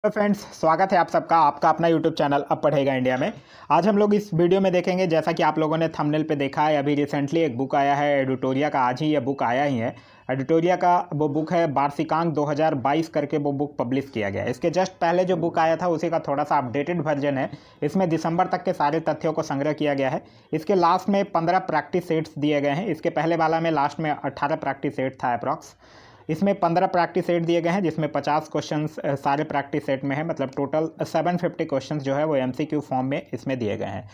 Hello friends, स्वागत है आप सबका आपका अपना यूट्यूब चैनल अब पढ़ेगा इंडिया में। आज हम लोग इस वीडियो में देखेंगे, जैसा कि आप लोगों ने थंबनेल पे देखा है, अभी रिसेंटली एक बुक आया है एडिटोरिया का। आज ही ये बुक आया ही है। एडिटोरिया का वो बुक है वार्षिकांक 2022 करके वो बुक पब्लिश किया गया है। इसके जस्ट पहले जो बुक आया था उसी का थोड़ा सा अपडेटेड वर्जन है। इसमें दिसंबर तक के सारे तथ्यों को संग्रह किया गया है। इसके लास्ट में 15 प्रैक्टिस सेट्स दिए गए हैं। इसके पहले वाला में लास्ट में 18 प्रैक्टिस सेट था अप्रॉक्स। इसमें 15 प्रैक्टिस सेट दिए गए हैं, जिसमें 50 क्वेश्चंस सारे प्रैक्टिस सेट में है। मतलब टोटल 750 क्वेश्चंस जो है वो एमसीक्यू फॉर्म में इसमें दिए गए हैं।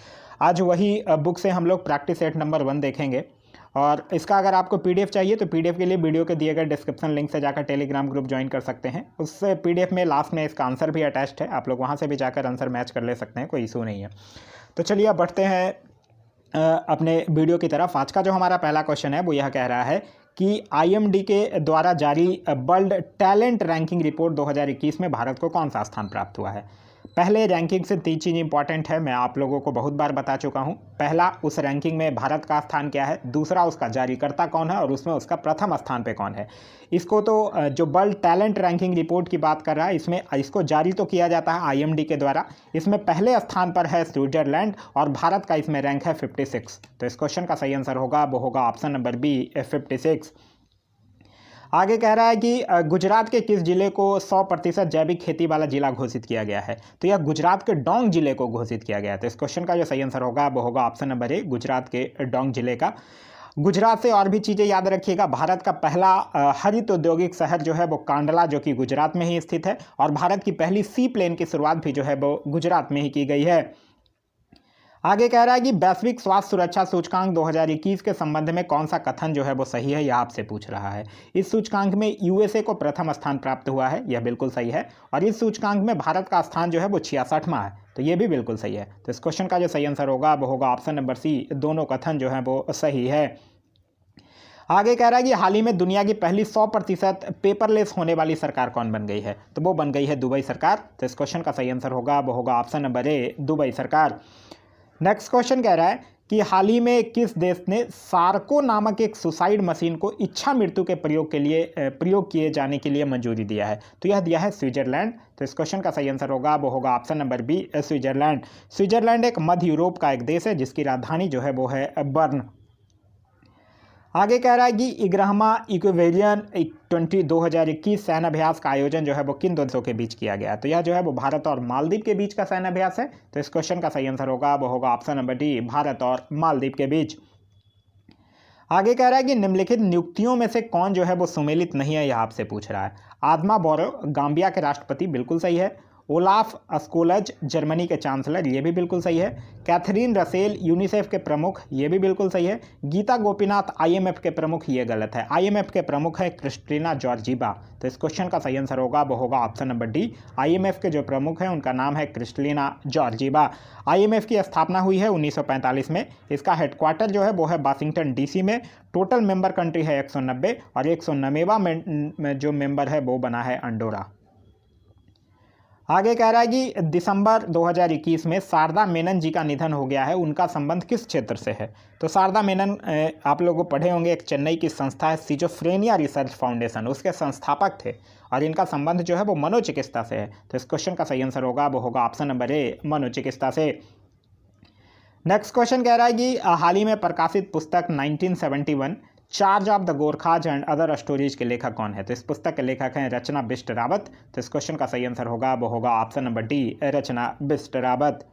आज वही बुक से हम लोग प्रैक्टिस सेट नंबर 1 देखेंगे। और इसका अगर आपको पीडीएफ चाहिए तो पीडीएफ के लिए वीडियो के दिए गए डिस्क्रिप्शन लिंक से जाकर टेलीग्राम ग्रुप ज्वाइन कर सकते हैं। उस पीडीएफ में लास्ट में इसका आंसर भी अटैच्ड है, आप लोग वहाँ से भी जाकर आंसर मैच कर ले सकते हैं, कोई इशू नहीं है। तो चलिए अब बढ़ते हैं अपने वीडियो की तरफ। आज का जो हमारा पहला क्वेश्चन है वो यह कह रहा है कि आईएमडी के द्वारा जारी वर्ल्ड टैलेंट रैंकिंग रिपोर्ट 2021 में भारत को कौन सा स्थान प्राप्त हुआ है। पहले रैंकिंग से 3 चीज़ इंपॉर्टेंट है, मैं आप लोगों को बहुत बार बता चुका हूं। पहला, उस रैंकिंग में भारत का स्थान क्या है। दूसरा, उसका जारीकर्ता कौन है और उसमें उसका प्रथम स्थान पे कौन है। इसको तो जो वर्ल्ड टैलेंट रैंकिंग रिपोर्ट की बात कर रहा है, इसमें इसको जारी तो किया जाता है आईएमडी के द्वारा। इसमें पहले स्थान पर है स्विट्जरलैंड और भारत का इसमें रैंक है 56। तो इस क्वेश्चन का सही आंसर होगा वो होगा ऑप्शन नंबर बी 56। आगे कह रहा है कि गुजरात के किस जिले को 100% जैविक खेती वाला जिला घोषित किया गया है। तो यह गुजरात के डोंग जिले को घोषित किया गया है। तो इस क्वेश्चन का जो सही आंसर होगा वो होगा ऑप्शन नंबर ए, गुजरात के डोंग जिले का। गुजरात से और भी चीज़ें याद रखिएगा। भारत का पहला हरित औद्योगिक शहर जो है वो कांडला, जो कि गुजरात में ही स्थित है। और भारत की पहली सी प्लेन की शुरुआत भी जो है वो गुजरात में ही की गई है। आगे कह रहा है कि वैश्विक स्वास्थ्य सुरक्षा सूचकांक 2021 के संबंध में कौन सा कथन जो है वो सही है, यह आपसे पूछ रहा है। इस सूचकांक में यूएसए को प्रथम स्थान प्राप्त हुआ है, यह बिल्कुल सही है। और इस सूचकांक में भारत का स्थान जो है वो 66वां है, तो यह भी बिल्कुल सही है। तो इस क्वेश्चन का जो सही आंसर होगा वो होगा ऑप्शन नंबर सी, दोनों कथन जो है वो सही है। आगे कह रहा है कि हाल ही में दुनिया की पहली 100% पेपरलेस होने वाली सरकार कौन बन गई है। तो वो बन गई है दुबई सरकार। तो इस क्वेश्चन का सही आंसर होगा वो होगा ऑप्शन नंबर ए, दुबई सरकार। नेक्स्ट क्वेश्चन कह रहा है कि हाल ही में किस देश ने सार्को नामक एक सुसाइड मशीन को इच्छा मृत्यु के प्रयोग किए जाने के लिए मंजूरी दिया है। तो यह दिया है स्विट्जरलैंड। तो इस क्वेश्चन का सही आंसर होगा वो होगा option number B, Switzerland. Switzerland एक मध्य यूरोप का एक देश है जिसकी राजधानी जो है वो है बर्न। आगे कह रहा है कि 11वां इक्वेरियन 2021 सैन्य अभ्यास का आयोजन जो है वो किन दो देशों के बीच किया गया। तो यह जो है वो भारत और मालदीव के बीच का सैन्य अभ्यास है। तो इस क्वेश्चन का सही आंसर होगा वो होगा ऑप्शन नंबर डी, भारत और मालदीव के बीच। आगे कह रहा है कि निम्नलिखित नियुक्तियों में से कौन जो है वो सुमेलित नहीं है, यह आपसे पूछ रहा है। आदमा बोरो गाम्बिया के राष्ट्रपति, बिल्कुल सही है। ओलाफ स्कोलज जर्मनी के चांसलर, ये भी बिल्कुल सही है। कैथरीन रसेल यूनिसेफ के प्रमुख, ये भी बिल्कुल सही है। गीता गोपीनाथ आईएमएफ के प्रमुख, ये गलत है। आईएमएफ के प्रमुख है क्रिस्टिना जॉर्जीवा। तो इस क्वेश्चन का सही आंसर होगा वो होगा ऑप्शन नंबर डी, आईएमएफ के जो प्रमुख हैं उनका नाम है क्रिस्टिना जॉर्जीवा। आईएमएफ की स्थापना हुई है 1945 में। इसका हेडक्वार्टर जो है वो है वाशिंगटन डीसी में। टोटल मेंबर कंट्री है 190 और 190वां जो मेंबर है वो बना है अंडोरा। आगे कह रहा है कि दिसंबर 2021 में शारदा मेनन जी का निधन हो गया है, उनका संबंध किस क्षेत्र से है। तो शारदा मेनन आप लोगों को पढ़े होंगे, एक चेन्नई की संस्था है सिजोफ्रेनिया रिसर्च फाउंडेशन, उसके संस्थापक थे। और इनका संबंध जो है वो मनोचिकित्सा से है। तो इस क्वेश्चन का सही आंसर होगा वो होगा ऑप्शन नंबर ए, मनोचिकित्सा से। नेक्स्ट क्वेश्चन कह रहा है कि हाल ही में प्रकाशित पुस्तक 1971 charge of the Gorkhas and other stories के लेखक कौन है। तो इस पुस्तक के लेखक हैं रचना बिष्ट रावत। तो इस क्वेश्चन का सही आंसर होगा वो होगा ऑप्शन नंबर डी, रचना बिष्ट रावत।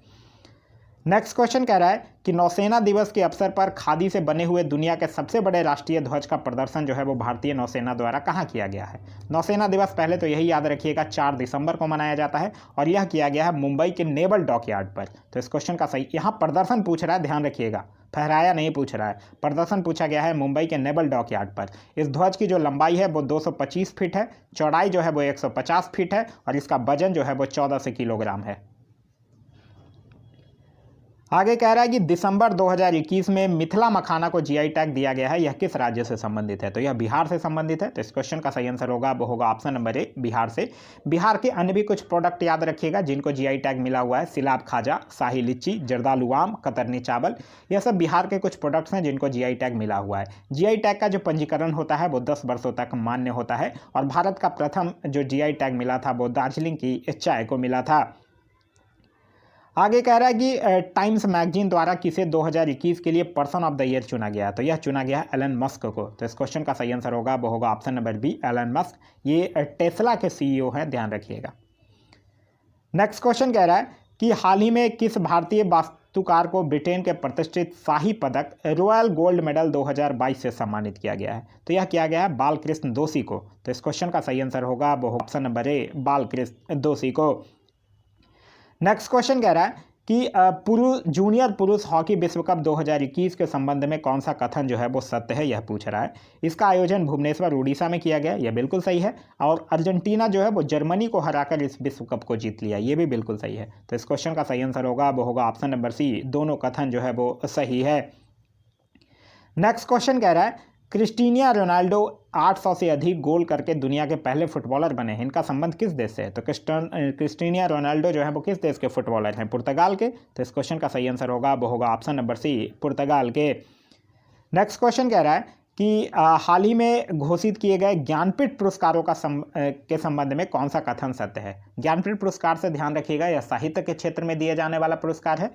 नेक्स्ट क्वेश्चन कह रहा है कि नौसेना दिवस के अवसर पर खादी से बने हुए दुनिया के सबसे बड़े राष्ट्रीय ध्वज का प्रदर्शन जो है वो भारतीय नौसेना द्वारा कहाँ किया गया है। नौसेना दिवस पहले तो यही याद रखिएगा 4 दिसंबर को मनाया जाता है और यह किया गया है मुंबई के नेवल डॉकयार्ड पर। तो इस क्वेश्चन का सही, यहाँ प्रदर्शन पूछ रहा है, ध्यान रखिएगा, फहराया नहीं पूछ रहा है, प्रदर्शन पूछा गया है मुंबई के नेवल डॉकयार्ड पर। इस ध्वज की जो लंबाई है वो 225 फीट है, चौड़ाई जो है वो 150 फीट है और इसका वजन जो है वो 1400 किलोग्राम है। आगे कह रहा है कि दिसंबर 2021 में मिथिला मखाना को जीआई टैग दिया गया है, यह किस राज्य से संबंधित है? तो यह बिहार से संबंधित है। तो इस क्वेश्चन का सही आंसर होगा वो होगा ऑप्शन नंबर ए, बिहार से। बिहार के अन्य भी कुछ प्रोडक्ट याद रखिएगा जिनको जीआई टैग मिला हुआ है, सिलाब खाजा, शाही लीची, जर्दालू आम, कतरनी चावल, यह सब बिहार के कुछ प्रोडक्ट्स हैं जिनको जीआई टैग मिला हुआ है। जीआई टैग का जो पंजीकरण होता है वो 10 वर्षों तक मान्य होता है और भारत का प्रथम जो जीआई टैग मिला था वो दार्जिलिंग की चाय को मिला था। आगे कह रहा है कि टाइम्स मैगजीन द्वारा किसे 2021 के लिए पर्सन ऑफ द ईयर चुना गया, तो यह चुना गया है एलन मस्क को। तो इस क्वेश्चन का सही आंसर होगा वो होगा option number B, Elon Musk. ये टेस्ला के सीईओ हैं, ध्यान रखिएगा। नेक्स्ट क्वेश्चन कह रहा है कि हाल ही में किस भारतीय वास्तुकार को ब्रिटेन के प्रतिष्ठित शाही पदक रॉयल गोल्ड मेडल 2022 से सम्मानित किया गया है? तो यह किया गया है बालकृष्ण दोषी को। तो इस क्वेश्चन का सही आंसर होगा वो ऑप्शन नंबर ए, बालकृष्ण दोषी को। नेक्स्ट क्वेश्चन कह रहा है कि जूनियर पुरुष हॉकी विश्व कप 2021 के संबंध में कौन सा कथन जो है वो सत्य है, यह पूछ रहा है। इसका आयोजन भुवनेश्वर उड़ीसा में किया गया, यह बिल्कुल सही है। और अर्जेंटीना जो है वो जर्मनी को हराकर इस विश्व कप को जीत लिया, ये भी बिल्कुल सही है। तो इस क्वेश्चन का सही आंसर होगा वो होगा ऑप्शन नंबर सी, दोनों कथन जो है वो सही है। नेक्स्ट क्वेश्चन कह रहा है क्रिस्टियानो रोनाल्डो 800 से अधिक गोल करके दुनिया के पहले फुटबॉलर बने हैं, इनका संबंध किस देश से है? तो क्रिस्टियानो रोनाल्डो जो है वो किस देश के फुटबॉलर हैं? पुर्तगाल के। तो इस क्वेश्चन का सही आंसर होगा वो होगा ऑप्शन नंबर सी, पुर्तगाल के। नेक्स्ट क्वेश्चन कह रहा है कि हाल ही में घोषित किए गए ज्ञानपीठ पुरस्कारों के संबंध में कौन सा कथन सत्य है? ज्ञानपीठ पुरस्कार से ध्यान रखिएगा, यह साहित्य के क्षेत्र में दिए जाने वाला पुरस्कार है।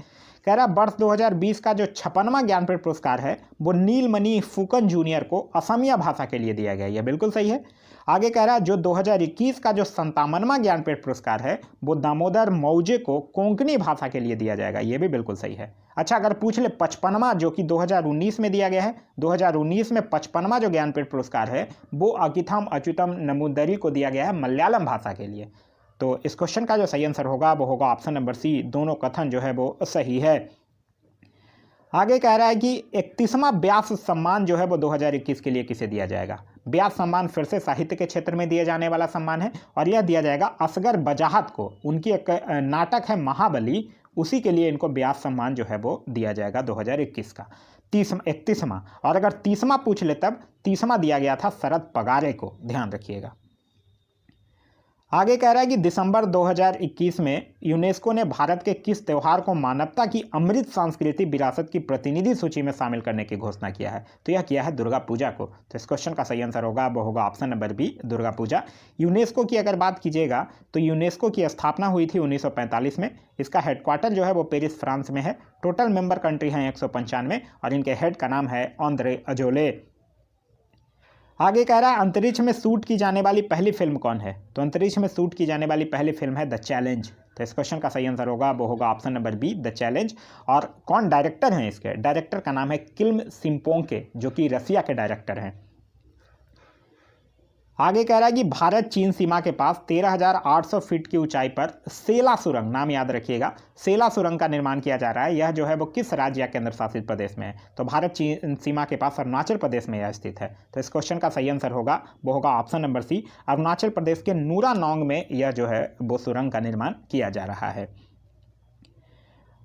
कह रहा वर्ष 2020 का जो 56वां ज्ञानपीठ पुरस्कार है वो नीलमणि फुकन जूनियर को असमिया भाषा के लिए दिया गया, यह बिल्कुल सही है। आगे कह रहा है जो 2021 का जो 57वां ज्ञानपीठ पुरस्कार है वो दामोदर मौजे को कोंकणी भाषा के लिए दिया जाएगा, यह भी बिल्कुल सही है। अच्छा, अगर पूछ ले 55वां जो कि 2019 में दिया गया है, 2019 में 55वां जो ज्ञानपीठ पुरस्कार है वो अकिथम अच्युतम नमूदरी को दिया गया है मलयालम भाषा के लिए। तो इस क्वेश्चन का जो सही आंसर होगा वो होगा ऑप्शन नंबर सी, दोनों कथन जो है वो सही है। आगे कह रहा है कि 31वां व्यास सम्मान जो है वो 2021 के लिए किसे दिया जाएगा? व्यास सम्मान फिर से साहित्य के क्षेत्र में दिए जाने वाला सम्मान है और यह दिया जाएगा असगर बजाहत को। उनकी एक नाटक है महाबली, उसी के लिए इनको व्यास सम्मान जो है वो दिया जाएगा 2021 का 31वां। और अगर 30वां पूछ ले तब 30वां दिया गया था शरद पगारे को, ध्यान रखिएगा। आगे कह रहा है कि दिसंबर 2021 में यूनेस्को ने भारत के किस त्यौहार को मानवता की अमृत सांस्कृतिक विरासत की प्रतिनिधि सूची में शामिल करने की घोषणा किया है? तो यह किया है दुर्गा पूजा को। तो इस क्वेश्चन का सही आंसर होगा वो होगा option number B, Durga Puja. UNESCO की अगर बात कीजिएगा तो यूनेस्को की स्थापना हुई थी 1945 में। इसका हेडक्वार्टर जो है वो पेरिस, फ्रांस में है। टोटल मेंबर कंट्री हैं 195 और इनके हेड का नाम है आंद्रे अजोले। आगे कह रहा है अंतरिक्ष में शूट की जाने वाली पहली फिल्म कौन है? तो अंतरिक्ष में शूट की जाने वाली पहली फिल्म है द चैलेंज। तो इस क्वेश्चन का सही आंसर होगा वो होगा option number B, the challenge. और कौन डायरेक्टर हैं इसके? डायरेक्टर का नाम है किम सिम्पोंके, जो कि रसिया के डायरेक्टर हैं। आगे कह रहा है कि भारत चीन सीमा के पास 13,800 फीट की ऊंचाई पर सेला सुरंग, नाम याद रखिएगा, सेला सुरंग का निर्माण किया जा रहा है। यह जो है वो किस राज्य या केंद्र शासित प्रदेश में है? तो भारत चीन सीमा के पास अरुणाचल प्रदेश में यह स्थित है। तो इस क्वेश्चन का सही आंसर होगा वो होगा ऑप्शन नंबर सी, अरुणाचल प्रदेश के नूरानोंग में यह जो है वो सुरंग का निर्माण किया जा रहा है।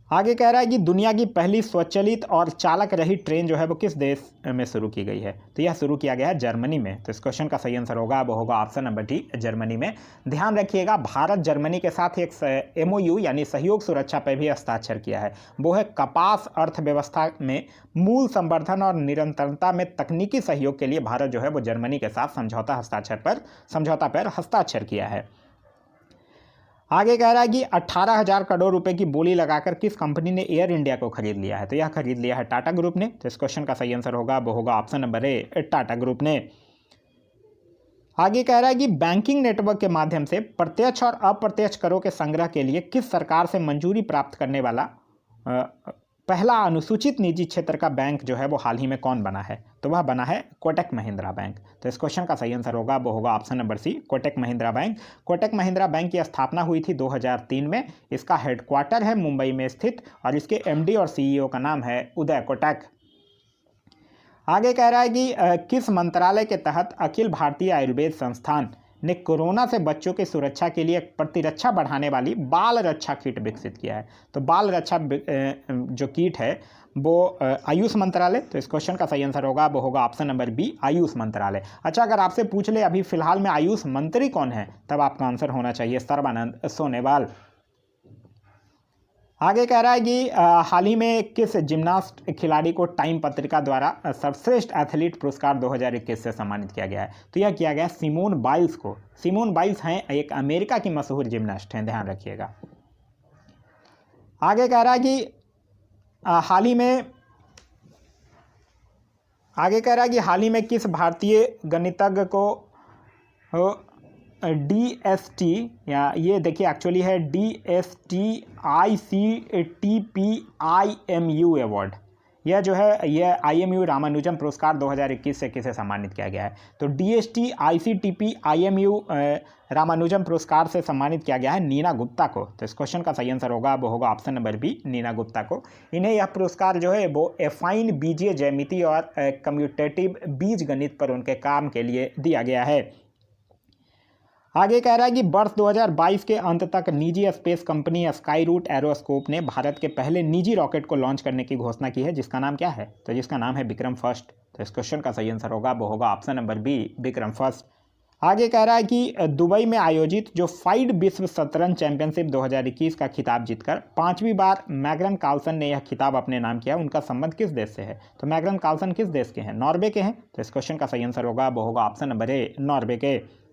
आगे कह रहा है कि दुनिया की पहली स्वचालित और चालक रहित ट्रेन जो है वो किस देश में शुरू की गई है? तो यह शुरू किया गया है जर्मनी में। तो इस क्वेश्चन का सही आंसर होगा वो होगा ऑप्शन नंबर डी, जर्मनी में। ध्यान रखिएगा भारत जर्मनी के साथ एक MOU यानी सहयोग सुरक्षा पर भी हस्ताक्षर किया है। वो है कपास अर्थव्यवस्था में मूल संवर्धन और निरंतरता में तकनीकी सहयोग के लिए भारत जो है वो जर्मनी के साथ समझौता पर हस्ताक्षर किया है। आगे कह रहा है कि 18,000 करोड़ रुपए की बोली लगाकर किस कंपनी ने एयर इंडिया को खरीद लिया है? तो यह खरीद लिया है टाटा ग्रुप ने। तो इस क्वेश्चन का सही आंसर होगा वो होगा ऑप्शन नंबर ए, टाटा ग्रुप ने। आगे कह रहा है कि बैंकिंग नेटवर्क के माध्यम से प्रत्यक्ष और अप्रत्यक्ष करों के संग्रह के लिए किस सरकार से मंजूरी प्राप्त करने वाला पहला अनुसूचित निजी क्षेत्र का बैंक जो है वो हाल ही में कौन बना है? तो वह बना है कोटक महिंद्रा बैंक। तो इस क्वेश्चन का सही आंसर होगा वो होगा option number C, Kotak Mahindra bank. Kotak Mahindra bank की स्थापना हुई थी 2003 में। इसका हेडक्वार्टर है मुंबई में स्थित और इसके MD और CEO का नाम है उदय कोटक। आगे कह रहा है कि किस मंत्रालय के तहत अखिल भारतीय आयुर्वेद संस्थान ने कोरोना से बच्चों की सुरक्षा के लिए एक प्रतिरक्षा बढ़ाने वाली बाल रक्षा किट विकसित किया है। तो बाल रक्षा जो किट है वो आयुष मंत्रालय, तो इस क्वेश्चन का सही आंसर होगा वो होगा ऑप्शन नंबर बी, आयुष मंत्रालय। अच्छा, अगर आपसे पूछ ले अभी फिलहाल में आयुष मंत्री कौन है, तब आपका आंसर होना चाहिए सर्बानंद सोनोवाल। आगे कह रहा है कि हाल ही में किस जिम्नास्ट खिलाड़ी को टाइम पत्रिका द्वारा सर्वश्रेष्ठ एथलीट पुरस्कार 2021 से सम्मानित किया गया है। तो यह किया गया सिमोन बाइल्स को। सिमोन बाइल्स हैं एक अमेरिका की मशहूर जिम्नास्ट हैं, ध्यान रखिएगा। आगे कह रहा है कि हाल ही में किस भारतीय गणितज्ञ को DST, या ये देखिए एक्चुअली है DSTICTPIMU अवार्ड, यह जो है यह IMU रामानुजम पुरस्कार 2021 से किसे सम्मानित किया गया है। तो DSTICTPIMU रामानुजम पुरस्कार से सम्मानित किया गया है नीना गुप्ता को। तो इस क्वेश्चन का सही आंसर होगा वो होगा option number B, Neena Gupta को। इन्हें यह पुरस्कार जो है वो एफाइन बीजीय ज्यामिति और कम्यूटेटिव बीज गणित पर उनके काम के लिए दिया गया है। आगे कह रहा है कि वर्ष 2022 के अंत तक निजी स्पेस कंपनी स्काई रूट एरोस्कोप ने भारत के पहले निजी रॉकेट को लॉन्च करने की घोषणा की है, जिसका नाम क्या है, तो जिसका नाम है विक्रम फर्स्ट। तो इस क्वेश्चन का सही आंसर होगा वो होगा option number B, Vikram first. आगे कह रहा है कि दुबई में आयोजित जो फाइड विश्व शतरंज चैंपियनशिप 2021 का खिताब जीतकर 5वीं बार मैग्नस कार्लसन ने यह खिताब अपने नाम किया, उनका संबंध किस देश से है। तो मैग्नस कार्लसन किस देश के हैं, नॉर्वे के हैं। तो इस क्वेश्चन का सही आंसर होगा वो होगा ऑप्शन नंबर ए, नॉर्वे के।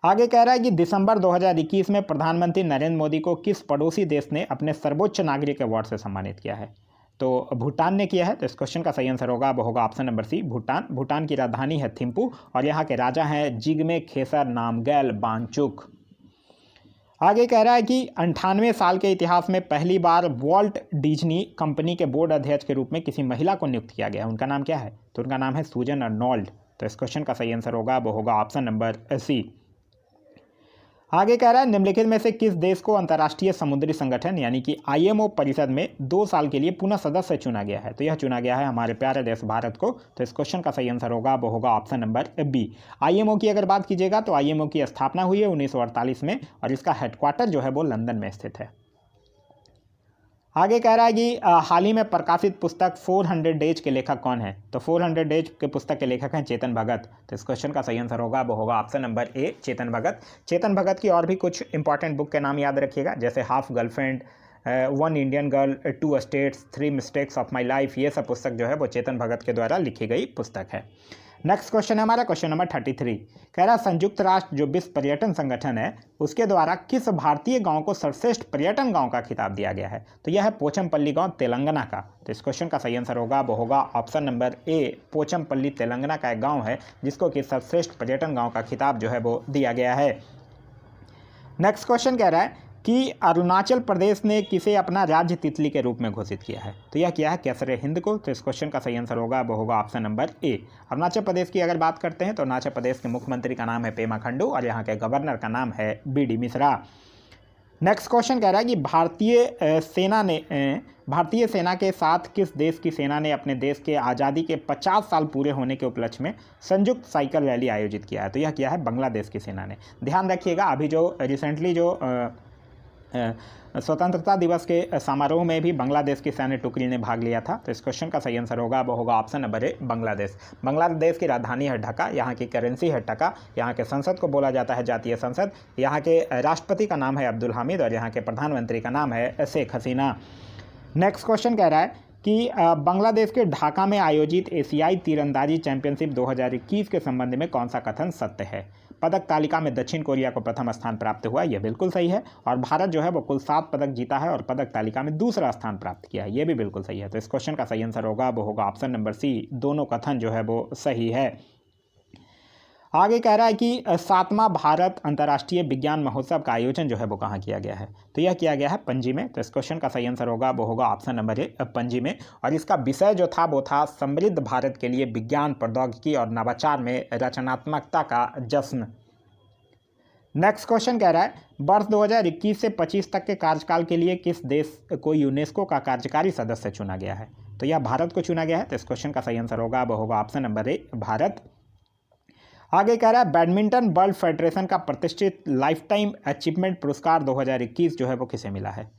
आगे कह रहा है कि दिसंबर 2021 में प्रधानमंत्री नरेंद्र मोदी को किस पड़ोसी देश ने अपने सर्वोच्च नागरिक अवार्ड से सम्मानित किया है। तो भूटान ने किया है। तो इस क्वेश्चन का सही आंसर होगा वो होगा option number C, Bhutan. Bhutan की राजधानी है थिम्पू और यहाँ के राजा हैं जिग्मे खेसर नामग्याल वांगचुक। आगे कह रहा है कि 98 साल के इतिहास में पहली बार वॉल्ट डिज्नी कंपनी के बोर्ड अध्यक्ष के रूप में किसी महिला को नियुक्त किया गया, उनका नाम क्या है। तो उनका नाम है सूजन अर्नोल्ड। तो इस क्वेश्चन का सही आंसर होगा वो होगा ऑप्शन नंबर सी। आगे कह रहा है निम्नलिखित में से किस देश को अंतर्राष्ट्रीय समुद्री संगठन यानी कि IMO परिषद में 2 साल के लिए पुनः सदस्य चुना गया है। तो यह चुना गया है हमारे प्यारे देश भारत को। तो इस क्वेश्चन का सही आंसर होगा वो होगा ऑप्शन नंबर बी। IMO की अगर बात कीजिएगा तो IMO की स्थापना हुई है 1948 में और इसका हेडक्वार्टर जो है वो लंदन में स्थित है। आगे कह रहा है कि हाल ही में प्रकाशित पुस्तक 400 डेज के लेखक कौन है। तो 400 डेज के पुस्तक के लेखक हैं चेतन भगत। तो इस क्वेश्चन का सही आंसर होगा वो होगा ऑप्शन नंबर ए, चेतन भगत। चेतन भगत की और भी कुछ इंपॉर्टेंट बुक के नाम याद रखिएगा, जैसे half girlfriend, 1 Indian girl, 2 states, 3 mistakes of my life, ये सब पुस्तक जो है वो चेतन भगत के द्वारा लिखी गई पुस्तक है। नेक्स्ट क्वेश्चन है हमारा क्वेश्चन नंबर 33। कह रहा संयुक्त राष्ट्र जो विश्व पर्यटन संगठन है उसके द्वारा किस भारतीय गांव को सर्वश्रेष्ठ पर्यटन गांव का खिताब दिया गया है। तो यह है पोचमपल्ली गांव, तेलंगाना का। तो इस क्वेश्चन का सही आंसर होगा वो होगा ऑप्शन नंबर ए, पोचमपल्ली तेलंगाना का एक गाँव है जिसको कि सर्वश्रेष्ठ पर्यटन गाँव का खिताब जो है वो दिया गया है। नेक्स्ट क्वेश्चन कह रहा है कि अरुणाचल प्रदेश ने किसे अपना राज्य तितली के रूप में घोषित किया है। तो यह किया है केसरे हिंद को। तो इस क्वेश्चन का सही आंसर होगा वो होगा ऑप्शन नंबर ए। अरुणाचल प्रदेश की अगर बात करते हैं तो अरुणाचल प्रदेश के मुख्यमंत्री का नाम है पेमा खंडू और यहाँ के गवर्नर का नाम है BD मिश्रा। नेक्स्ट क्वेश्चन कह रहा है कि भारतीय सेना के साथ किस देश की सेना ने अपने देश के आज़ादी के 50 साल पूरे होने के उपलक्ष्य में संयुक्त साइकिल रैली आयोजित किया है। तो यह किया है बांग्लादेश की सेना ने। ध्यान रखिएगा अभी जो रिसेंटली जो स्वतंत्रता दिवस के समारोह में भी बांग्लादेश की सैन्य टुकड़ी ने भाग लिया था। तो इस क्वेश्चन का सही आंसर होगा वो होगा ऑप्शन नंबर ए, बांग्लादेश। बांग्लादेश की राजधानी है ढाका, यहाँ की करेंसी है टका, यहाँ के संसद को बोला जाता है जातीय संसद, यहाँ के राष्ट्रपति का नाम है अब्दुल हामिद और यहाँ के प्रधानमंत्री का नाम है शेख हसीना। नेक्स्ट क्वेश्चन कह रहा है कि बांग्लादेश के ढाका में आयोजित एशियाई तीरंदाजी चैंपियनशिप 2021 के संबंध में कौन सा कथन सत्य है। पदक तालिका में दक्षिण कोरिया को प्रथम स्थान प्राप्त हुआ, यह बिल्कुल सही है। और भारत जो है वो कुल 7 पदक जीता है और पदक तालिका में दूसरा स्थान प्राप्त किया है, यह भी बिल्कुल सही है। तो इस क्वेश्चन का सही आंसर होगा वो होगा ऑप्शन नंबर सी, दोनों कथन जो है वो सही है। आगे कह रहा है कि 7वां भारत अंतर्राष्ट्रीय विज्ञान महोत्सव का आयोजन जो है वो कहाँ किया गया है। तो यह किया गया है पणजी में। तो इस क्वेश्चन का सही आंसर होगा वो होगा ऑप्शन नंबर ए, पणजी में। और इसका विषय जो था वो था समृद्ध भारत के लिए विज्ञान, प्रौद्योगिकी और नवाचार में रचनात्मकता का जश्न। नेक्स्ट क्वेश्चन कह रहा है वर्ष 2021 से 25 तक के कार्यकाल के लिए किस देश को यूनेस्को का कार्यकारी सदस्य चुना गया है। तो यह भारत को चुना गया है। तो इस क्वेश्चन का सही आंसर होगा वो होगा ऑप्शन नंबर ए, भारत। आगे कह रहा है बैडमिंटन वर्ल्ड फेडरेशन का प्रतिष्ठित लाइफ टाइम अचीवमेंट पुरस्कार 2021 जो है वो किसे मिला है?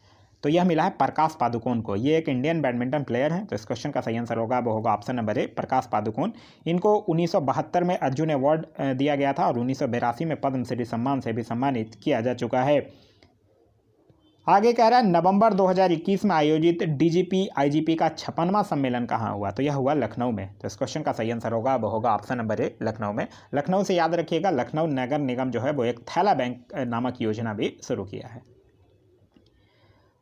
तो यह मिला है प्रकाश पादुकोण को। ये एक इंडियन बैडमिंटन प्लेयर हैं। तो इस क्वेश्चन का सही आंसर होगा वो होगा ऑप्शन नंबर ए, प्रकाश पादुकोण। इनको 1972 में अर्जुन अवार्ड दिया गया था और 1982 में पद्मश्री सम्मान से भी सम्मानित किया जा चुका है। आगे कह रहा है नवंबर 2021 में आयोजित डीजीपी आईजीपी का 56वां सम्मेलन कहाँ हुआ? तो यह हुआ लखनऊ में। तो इस क्वेश्चन का सही आंसर होगा वो होगा ऑप्शन नंबर ए, लखनऊ में। लखनऊ से याद रखिएगा, लखनऊ नगर निगम जो है वो एक थैला बैंक नामक योजना भी शुरू किया है।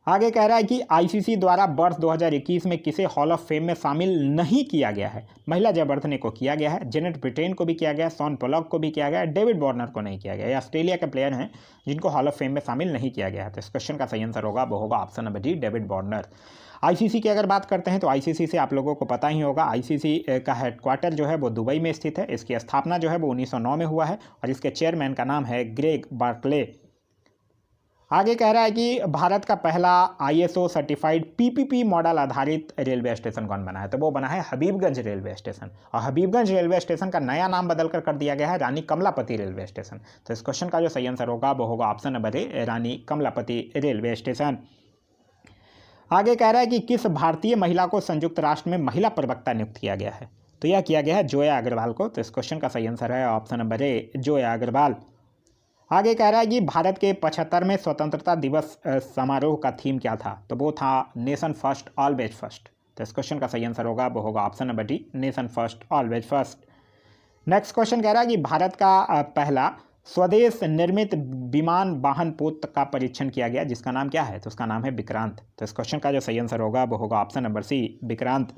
आगे कह रहा है कि आईसीसी द्वारा वर्ष 2021 में किसे हॉल ऑफ फेम में शामिल नहीं किया गया है? महिला जयवर्धने को किया गया है, जेनेट ब्रिटेन को भी किया गया है, शॉन पोलॉक को भी किया गया है, डेविड वार्नर को नहीं किया गया। ये ऑस्ट्रेलिया के प्लेयर हैं जिनको हॉल ऑफ फेम में शामिल नहीं किया गया है। तो इस क्वेश्चन का सही आंसर होगा वो होगा option number D, David Warner. ICC की अगर बात करते हैं तो आईसीसी से आप लोगों को पता ही होगा, आईसीसी का हेडक्वार्टर जो है वो दुबई में स्थित है। इसकी स्थापना जो है वो 1909 में हुआ है और इसके चेयरमैन का नाम है ग्रेग बार्कले। आगे कह रहा है कि भारत का पहला आईएसओ सर्टिफाइड पीपीपी मॉडल आधारित रेलवे स्टेशन कौन बना है? तो वो बना है हबीबगंज रेलवे स्टेशन। और हबीबगंज रेलवे स्टेशन का नया नाम बदलकर कर दिया गया है रानी कमलापति रेलवे स्टेशन। तो इस क्वेश्चन का जो सही आंसर होगा वो होगा option number A, Rani Kamalapati railway station. आगे कह रहा है कि किस भारतीय महिला को संयुक्त राष्ट्र में महिला प्रवक्ता नियुक्त किया गया है? तो यह किया गया है जोया अग्रवाल को। तो इस क्वेश्चन का सही आंसर है option number A, Zoya Agarwal. आगे कह रहा है कि भारत के 75वें स्वतंत्रता दिवस समारोह का थीम क्या था? तो वो था नेशन फर्स्ट ऑलवेज फर्स्ट। तो इस क्वेश्चन का सही आंसर होगा वो होगा option number D, nation first always first. Next question कह रहा है कि भारत का पहला स्वदेश निर्मित विमान वाहन पोत का परीक्षण किया गया जिसका नाम क्या है? तो उसका नाम है विक्रांत। तो इस क्वेश्चन का जो सही आंसर होगा वो होगा ऑप्शन नंबर सी, विक्रांत।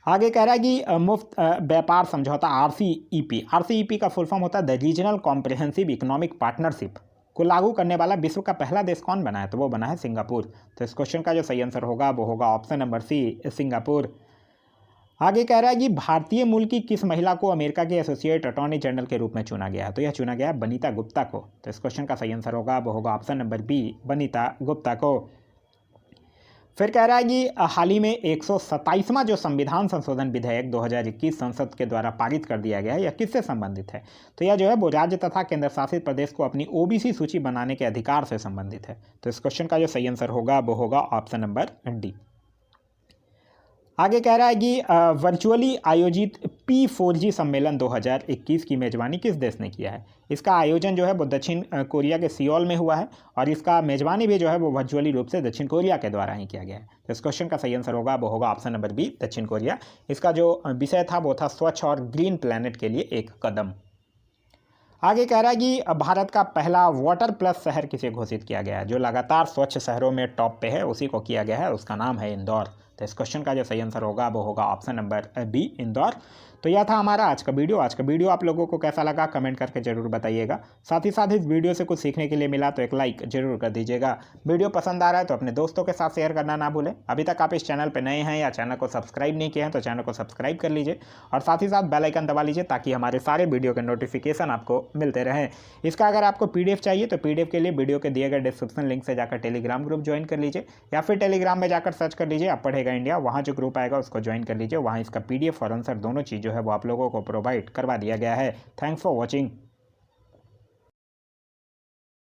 आगे कह रहा है कि मुफ्त व्यापार समझौता आरसीईपी का फुल फॉर्म होता है the regional comprehensive economic partnership को लागू करने वाला विश्व का पहला देश कौन बना है? तो वो बना है सिंगापुर। तो इस क्वेश्चन का जो सही आंसर होगा वो होगा ऑप्शन नंबर सी, सिंगापुर। आगे कह रहा है कि भारतीय मूल की किस महिला को अमेरिका के एसोसिएट अटॉर्नी जनरल के रूप में चुना गया है? तो यह चुना गया है बनीता गुप्ता को। तो इस क्वेश्चन का सही आंसर होगा वो होगा option number B, Banita Gupta को। फिर कह रहा है कि हाल ही में 127वां जो संविधान संशोधन विधेयक 2021 संसद के द्वारा पारित कर दिया गया है, यह किससे संबंधित है? तो यह जो है वो राज्य तथा केंद्र शासित प्रदेश को अपनी ओबीसी सूची बनाने के अधिकार से संबंधित है। तो इस क्वेश्चन का जो सही आंसर होगा वो होगा ऑप्शन नंबर डी। आगे कह रहा है कि वर्चुअली आयोजित P4G सम्मेलन 2021 की मेजबानी किस देश ने किया है? इसका आयोजन जो है वो दक्षिण कोरिया के सियोल में हुआ है और इसका मेजबानी भी जो है वो वर्चुअली रूप से दक्षिण कोरिया के द्वारा ही किया गया है। तो इस क्वेश्चन का सही आंसर होगा वो होगा ऑप्शन नंबर बी, दक्षिण कोरिया। इसका जो विषय था वो था स्वच्छ और ग्रीन प्लैनेट के लिए एक कदम। आगे कह रहा है कि भारत का पहला वाटर प्लस शहर किसे घोषित किया गया है? जो लगातार स्वच्छ शहरों में टॉप पे है उसी को किया गया है, उसका नाम है इंदौर। तो इस क्वेश्चन का जो सही आंसर होगा वो होगा ऑप्शन नंबर बी, इंदौर। तो यह था हमारा आज का वीडियो। आज का वीडियो आप लोगों को कैसा लगा कमेंट करके जरूर बताइएगा। साथ ही साथ इस वीडियो से कुछ सीखने के लिए मिला तो एक लाइक जरूर कर दीजिएगा। वीडियो पसंद आ रहा है तो अपने दोस्तों के साथ शेयर करना ना भूलें। अभी तक आप इस चैनल पर नए हैं या चैनल को सब्सक्राइब नहीं किए हैं तो चैनल को सब्सक्राइब कर लीजिए और साथ ही साथ बेल आइकन दबा लीजिए ताकि हमारे सारे वीडियो के नोटिफिकेशन आपको मिलते रहें। इसका अगर आपको PDF चाहिए तो PDF के लिए वीडियो के दिए गए डिस्क्रिप्शन लिंक से जाकर टेलीग्राम ग्रुप ज्वाइन कर लीजिए या फिर टेलीग्राम में जाकर सर्च कर लीजिए अब पढ़ेगा इंडिया, वहाँ जो ग्रुप आएगा उसको ज्वाइन कर लीजिए। वहाँ इसका PDF और आंसर दोनों चीज़ जो है वो आप लोगों को प्रोवाइड करवा दिया गया है। Thanks for watching.